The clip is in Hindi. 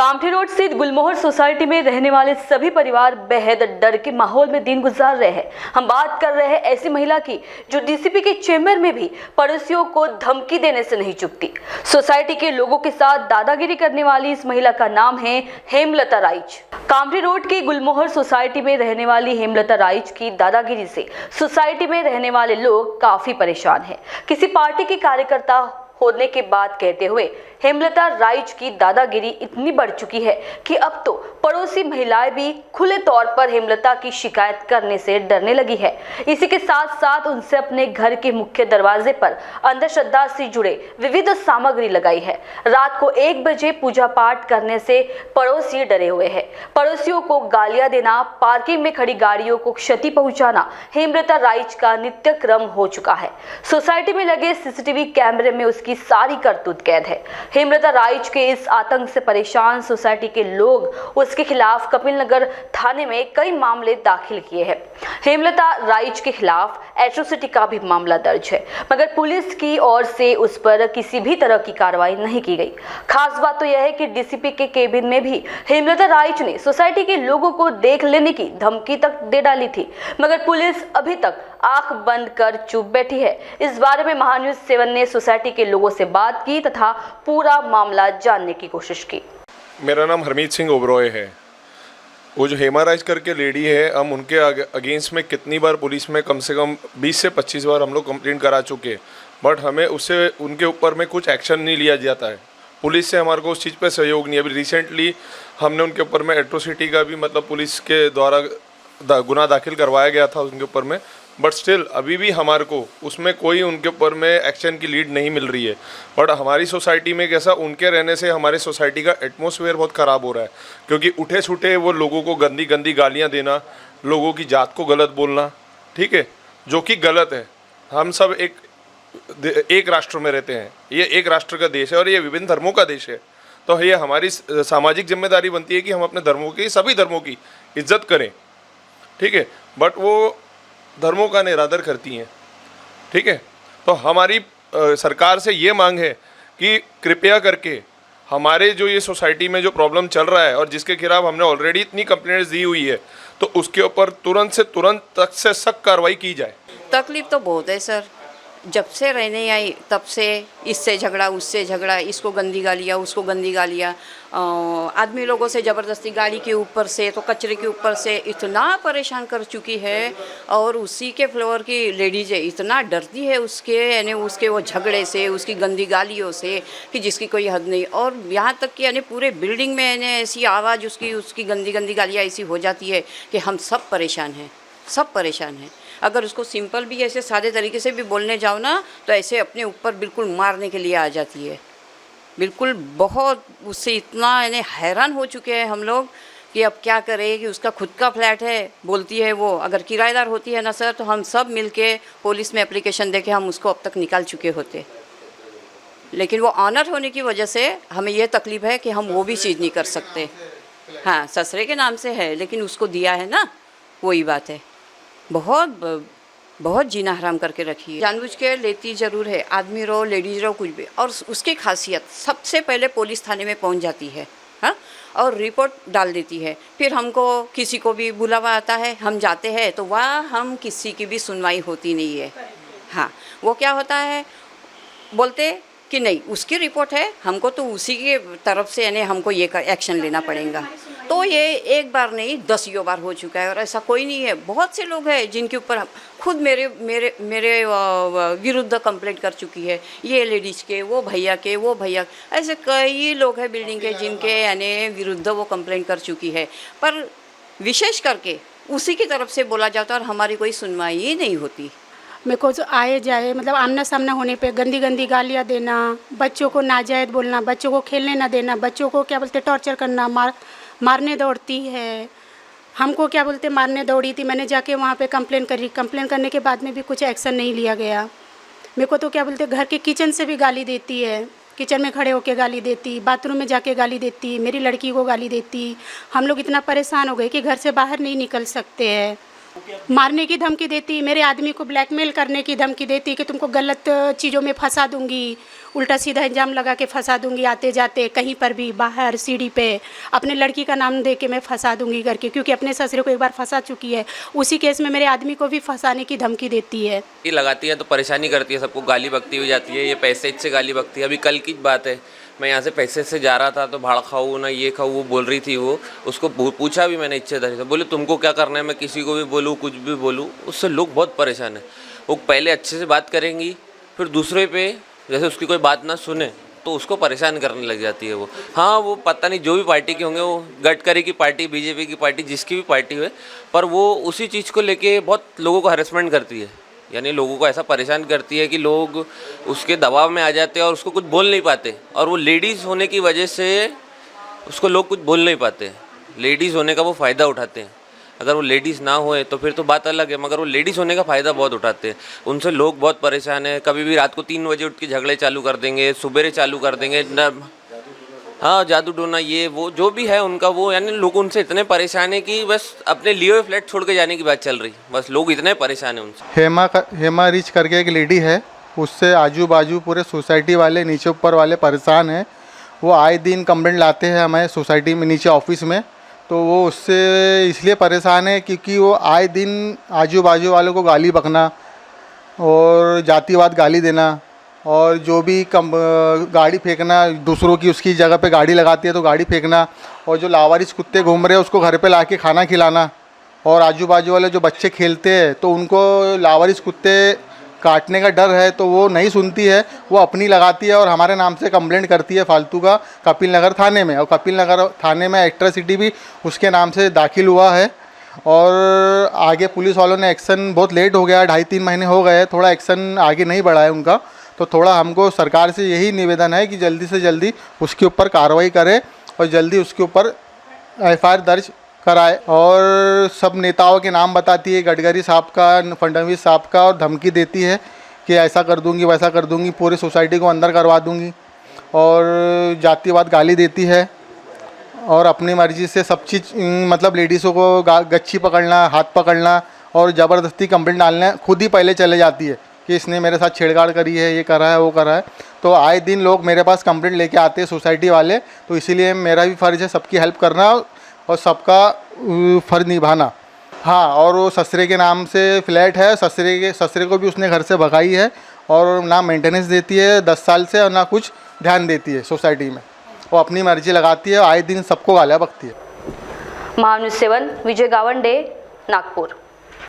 कामठी रोड स्थित गुलमोहर सोसाइटी में रहने वाले सभी परिवार बेहद डर के माहौल में दिन गुजार रहे हैं। हम बात कर रहे हैं ऐसी महिला की जो डीसीपी के चेंबर में भी पड़ोसियों को धमकी देने से नहीं चूकती। सोसाइटी के लोगों के साथ दादागिरी करने वाली इस महिला का नाम है हेमलता राइच। कामठी रोड की गुलमोहर सोसाइटी में रहने वाली हेमलता राइच की दादागिरी से सोसाइटी में रहने वाले लोग काफी परेशान हैं। किसी पार्टी के कार्यकर्ता होने के बाद कहते हुए हेमलता राइच की दादागिरी इतनी बढ़ चुकी है कि अब तो पड़ोसी महिलाएं भी खुले तौर पर हेमलता की शिकायत करने से डरने लगी है। इसी के साथ साथ उनसे अपने घर के मुख्य दरवाजे पर अंधश्रद्धा से जुड़े विविध सामग्री लगाई है। रात को 1 बजे पूजा पाठ करने से पड़ोसी डरे हुए हैं। पड़ोसियों को गालियां देना, पार्किंग में खड़ी गाड़ियों को क्षति पहुंचाना हेमलता राइच का नित्य क्रम हो चुका है। सोसाइटी में लगे सीसीटीवी कैमरे में उसकी सारी करतूत कैद है। हेमलता राइच के इस आतंक से परेशान सोसाइटी के लोग उसके खिलाफ कपिलनगर थाने में कई मामले दाखिल किए हैं। हेमलता राइच के खिलाफ एट्रोसिटी का भी मामला दर्ज है, मगर पुलिस की ओर से उस पर किसी भी तरह की कार्रवाई नहीं की गई। खास बात तो यह है कि डीसीपी के केबिन में भी हेमलता राइच ने सोसाइटी के लोगों को देख लेने की धमकी तक दे डाली थी, मगर पुलिस अभी तक आंख बंद कर चुप बैठी है। इस बारे में महान्यूज 7 ने सोसाइटी के लोगों से बात की तथा पूरा मामला जानने की कोशिश की। मेरा नाम हरमीत सिंह ओबरॉय है। वो जो हेमा राइच करके लेडी है, हम उनके अगेंस्ट में कितनी बार पुलिस में कम से कम 20 से 25 बार हम लोग कंप्लेंट करा चुके हैं, बट हमें उससे उनके ऊपर में कुछ एक्शन नहीं लिया जाता है। पुलिस से हमारे को उस चीज़ पे सहयोग नहीं है। अभी रिसेंटली हमने उनके ऊपर में एट्रोसिटी का भी पुलिस के द्वारा गुनाह दाखिल करवाया गया था उनके ऊपर में, बट स्टिल अभी भी हमारे को उसमें कोई उनके ऊपर में एक्शन की लीड नहीं मिल रही है। बट हमारी सोसाइटी में कैसा, उनके रहने से हमारे सोसाइटी का एटमॉस्फेयर बहुत ख़राब हो रहा है, क्योंकि उठे छूटे वो लोगों को गंदी गंदी गालियां देना, लोगों की जात को गलत बोलना, ठीक है, जो कि गलत है। हम सब एक राष्ट्र में रहते हैं, ये एक राष्ट्र का देश है और ये विभिन्न धर्मों का देश है। तो ये हमारी सामाजिक जिम्मेदारी बनती है कि हम अपने धर्मों की, सभी धर्मों की इज्जत करें, ठीक है, बट वो धर्मों का निरादर करती हैं, ठीक है। तो हमारी सरकार से ये मांग है कि कृपया करके हमारे जो ये सोसाइटी में जो प्रॉब्लम चल रहा है और जिसके खिलाफ हमने ऑलरेडी इतनी कंप्लेंट्स दी हुई है, तो उसके ऊपर तुरंत से सख्त कार्रवाई की जाए। तकलीफ तो बहुत है सर, जब से रहने आई तब से इससे झगड़ा, उससे झगड़ा, इसको गंदी गालियाँ, उसको गंदी गालियाँ, आदमी लोगों से ज़बरदस्ती गाड़ी के ऊपर से तो कचरे के ऊपर से इतना परेशान कर चुकी है। और उसी के फ्लोर की लेडीज है, इतना डरती है उसके, यानी उसके वो झगड़े से, उसकी गंदी गालियों से कि जिसकी कोई हद नहीं। और यहाँ तक कि यानी पूरे बिल्डिंग में यानी ऐसी आवाज़ उसकी गंदी गंदी गालियाँ ऐसी हो जाती है कि हम सब परेशान हैं, सब परेशान हैं। अगर उसको सिंपल भी ऐसे सादे तरीके से भी बोलने जाओ ना, तो ऐसे अपने ऊपर बिल्कुल मारने के लिए आ जाती है। बिल्कुल बहुत उससे इतना यानी हैरान हो चुके हैं हम लोग कि अब क्या करें, कि उसका खुद का फ्लैट है, बोलती है वो अगर किराएदार होती है ना सर, तो हम सब मिलके पुलिस में एप्लीकेशन दे के हम उसको अब तक निकाल चुके होते। लेकिन वो ऑनर होने की वजह से हमें ये तकलीफ़ है कि हम वो भी चीज़ नहीं कर सकते। हाँ, ससुरे के नाम से है लेकिन उसको दिया है ना, वही बात है। बहुत जीना हराम करके रखी है, जानबूझ के लेती ज़रूर है, आदमी रहो लेडीज़ रहो कुछ भी। और उसकी खासियत सबसे पहले पुलिस थाने में पहुंच जाती है, हाँ, और रिपोर्ट डाल देती है। फिर हमको किसी को भी बुलावा आता है, हम जाते हैं तो वहाँ हम किसी की भी सुनवाई होती नहीं है। हाँ, वो क्या होता है, बोलते कि नहीं उसकी रिपोर्ट है, हमको तो उसी की तरफ से यानी हमको ये एक्शन लेना पड़ेगा। तो ये एक बार नहीं 10 बार हो चुका है। और ऐसा कोई नहीं है, बहुत से लोग हैं जिनके ऊपर खुद मेरे विरुद्ध कंप्लेंट कर चुकी है, ये लेडीज़ के, वो भैया, ऐसे कई लोग हैं बिल्डिंग के जिनके यानी विरुद्ध वो कंप्लेंट कर चुकी है। पर विशेष करके उसी की तरफ से बोला जाता है और हमारी कोई सुनवाई ही नहीं होती। मेरे को जो आए जाए आमना सामना होने पे गंदी गंदी गालियाँ देना, बच्चों को नाजायज़ बोलना, बच्चों को खेलने ना देना, बच्चों को क्या बोलते टॉर्चर करना, मारने दौड़ती है। हमको क्या बोलते मारने दौड़ी थी, मैंने जाके वहाँ पे कंप्लेन करी। कंप्लेन करने के बाद में भी कुछ एक्शन नहीं लिया गया। मेरे को तो क्या बोलते घर के किचन से भी गाली देती है, किचन में खड़े होके गाली देती, बाथरूम में जाके गाली देती, मेरी लड़की को गाली देती। हम लोग इतना परेशान हो गए कि घर से बाहर नहीं निकल सकते हैं। मारने की धमकी देती, मेरे आदमी को ब्लैकमेल करने की धमकी देती कि तुमको गलत चीज़ों में फंसा दूंगी, उल्टा सीधा इल्ज़ाम लगा के फंसा दूंगी, आते जाते कहीं पर भी, बाहर सीढ़ी पे अपने लड़की का नाम दे के मैं फंसा दूंगी करके, क्योंकि अपने ससुरे को एक बार फंसा चुकी है। उसी केस में मेरे आदमी को भी फंसाने की धमकी देती है। ये लगाती है तो परेशानी करती है, सबको गाली बकती हो जाती है, ये पैसे से गाली बकती है। अभी कल की बात है, मैं यहाँ से पैसे से जा रहा था तो भाड़ा खाऊँ ना ये खाऊँ, वो बोल रही थी। वो उसको पूछा भी मैंने इच्छेदारी से, बोले तुमको क्या करना है, मैं किसी को भी बोलूँ कुछ भी बोलूँ। उससे लोग बहुत परेशान हैं। वो पहले अच्छे से बात करेंगी, फिर दूसरे पे जैसे उसकी कोई बात ना सुने तो उसको परेशान करने लग जाती है वो। हाँ, वो पता नहीं जो भी पार्टी के होंगे, वो गडकरी की पार्टी, बीजेपी की पार्टी, जिसकी भी पार्टी हो, पर वो उसी चीज़ को लेके बहुत लोगों को हरेसमेंट करती है। यानी लोगों को ऐसा परेशान करती है कि लोग उसके दबाव में आ जाते हैं और उसको कुछ बोल नहीं पाते। और वो लेडीज़ होने की वजह से उसको लोग कुछ बोल नहीं पाते। लेडीज़ होने का वो फ़ायदा उठाते हैं। अगर वो लेडीज़ ना होए तो फिर तो बात अलग है, मगर वो लेडीज़ होने का फ़ायदा बहुत उठाते हैं। उनसे लोग बहुत परेशान हैं। कभी भी रात को 3 बजे उठ के झगड़े चालू कर देंगे, सुबेरे चालू कर देंगे। हाँ, जादू टोना ये वो जो भी है उनका, वो यानी लोग उनसे इतने परेशान हैं कि बस अपने लिए हुए फ्लैट छोड़ के जाने की बात चल रही। बस लोग इतने परेशान हैं उनसे। हेमा रिच करके एक लेडी है, उससे आजू बाजू पूरे सोसाइटी वाले, नीचे ऊपर वाले परेशान हैं। वो आए दिन कंप्लेंट लाते हैं हमारे सोसाइटी में, नीचे ऑफिस में। तो वो उससे इसलिए परेशान है क्योंकि वो आए दिन आजू बाजू वालों को गाली बकना और जातिवाद गाली देना, और जो भी गाड़ी फेंकना, दूसरों की उसकी जगह पे गाड़ी लगाती है तो गाड़ी फेंकना, और जो लावारिस कुत्ते घूम रहे हैं उसको घर पे लाके खाना खिलाना। और आजू बाजू वाले जो बच्चे खेलते हैं तो उनको लावारिस कुत्ते काटने का डर है तो वो नहीं सुनती है, वो अपनी लगाती है और हमारे नाम से कंप्लेंट करती है फालतू का कपिल नगर थाने में। और कपिल नगर थाने में एट्रॉसिटी भी उसके नाम से दाखिल हुआ है। और आगे पुलिस वालों ने एक्शन, बहुत लेट हो गया, 2.5-3 महीने हो गए, थोड़ा एक्शन आगे नहीं बढ़ा है उनका। तो थोड़ा हमको सरकार से यही निवेदन है कि जल्दी से जल्दी उसके ऊपर कार्रवाई करे और जल्दी उसके ऊपर एफआईआर दर्ज कराए। और सब नेताओं के नाम बताती है, गडकरी साहब का, फडणवीस साहब का, और धमकी देती है कि ऐसा कर दूंगी वैसा कर दूंगी, पूरी सोसाइटी को अंदर करवा दूंगी। और जातिवाद गाली देती है और अपनी मर्ज़ी से सब चीज़, मतलब लेडीज़ों को गच्छी पकड़ना, हाथ पकड़ना और ज़बरदस्ती कंप्लेंट डालना, खुद ही पहले चले जाती है कि इसने मेरे साथ छेड़छाड़ करी है, ये करा है, वो करा है। तो आए दिन लोग मेरे पास कंप्लेंट लेके आते हैं सोसाइटी वाले। तो इसीलिए मेरा भी फ़र्ज़ है सबकी हेल्प करना और सबका फ़र्ज़ निभाना। हाँ, और वो ससुरे के नाम से फ्लैट है, ससुरे को भी उसने घर से भगाई है और ना मेंटेनेंस देती है 10 साल से और ना कुछ ध्यान देती है सोसाइटी में। वो अपनी मर्जी लगाती है, आए दिन सबको गालियाँ बकती है। महान्यूज़ 7 विजय गावंडे, नागपुर।